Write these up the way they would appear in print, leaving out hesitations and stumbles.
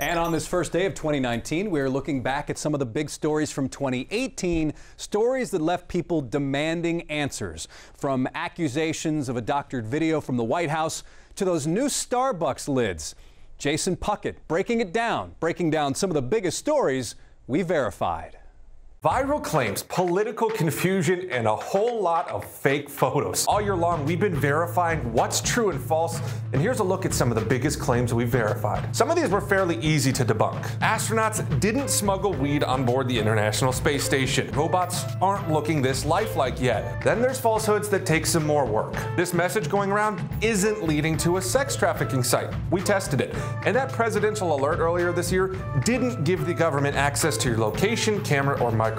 And on this first day of 2019, we're looking back at some of the big stories from 2018, stories that left people demanding answers. From accusations of a doctored video from the White House to those new Starbucks lids. Jason Puckett breaking down some of the biggest stories we verified. Viral claims, political confusion, and a whole lot of fake photos. All year long, we've been verifying what's true and false, and here's a look at some of the biggest claims we've verified. Some of these were fairly easy to debunk. Astronauts didn't smuggle weed on board the International Space Station. Robots aren't looking this lifelike yet. Then there's falsehoods that take some more work. This message going around isn't leading to a sex trafficking site. We tested it, and that presidential alert earlier this year didn't give the government access to your location, camera, or microphone.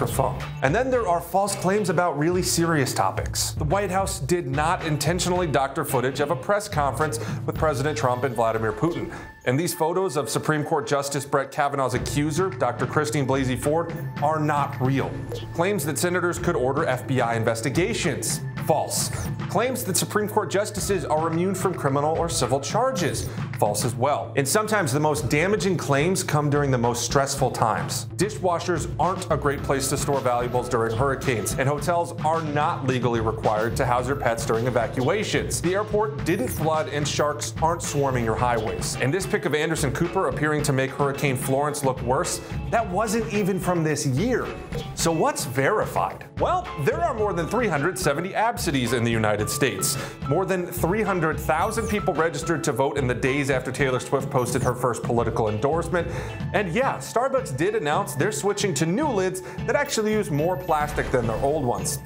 And then there are false claims about really serious topics. The White House did not intentionally doctor footage of a press conference with President Trump and Vladimir Putin. And these photos of Supreme Court Justice Brett Kavanaugh's accuser, Dr. Christine Blasey Ford, are not real. Claims that senators could order FBI investigations. False. Claims that Supreme Court justices are immune from criminal or civil charges. False as well. And sometimes the most damaging claims come during the most stressful times. Dishwashers aren't a great place to store valuables during hurricanes, and hotels are not legally required to house your pets during evacuations. The airport didn't flood, and sharks aren't swarming your highways. And this pic of Anderson Cooper appearing to make Hurricane Florence look worse, that wasn't even from this year. So what's verified? Well, there are more than 370 absentees in the United States. More than 300,000 people registered to vote in the days after Taylor Swift posted her first political endorsement. And yeah, Starbucks did announce they're switching to new lids that actually use more plastic than their old ones.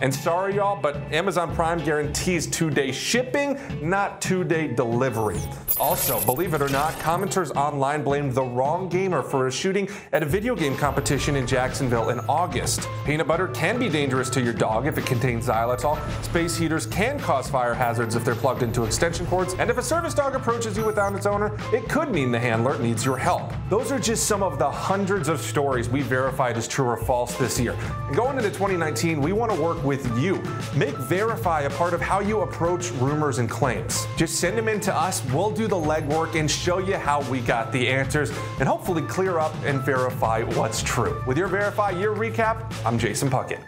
And sorry y'all, but Amazon Prime guarantees 2-day shipping, not 2-day delivery. Also, believe it or not, commenters online blamed the wrong gamer for a shooting at a video game competition in Jacksonville in August. Peanut butter can be dangerous to your dog if it contains xylitol. Space heaters can cause fire hazards if they're plugged into extension cords. And if a service dog approaches you without its owner, it could mean the handler needs your help. Those are just some of the hundreds of stories we verified as true or false this year. And going into 2019, we want to work with you. Make Verify a part of how you approach rumors and claims. Just send them in to us, we'll do the legwork and show you how we got the answers and hopefully clear up and verify what's true. With your Verify Year Recap, I'm Jason Puckett.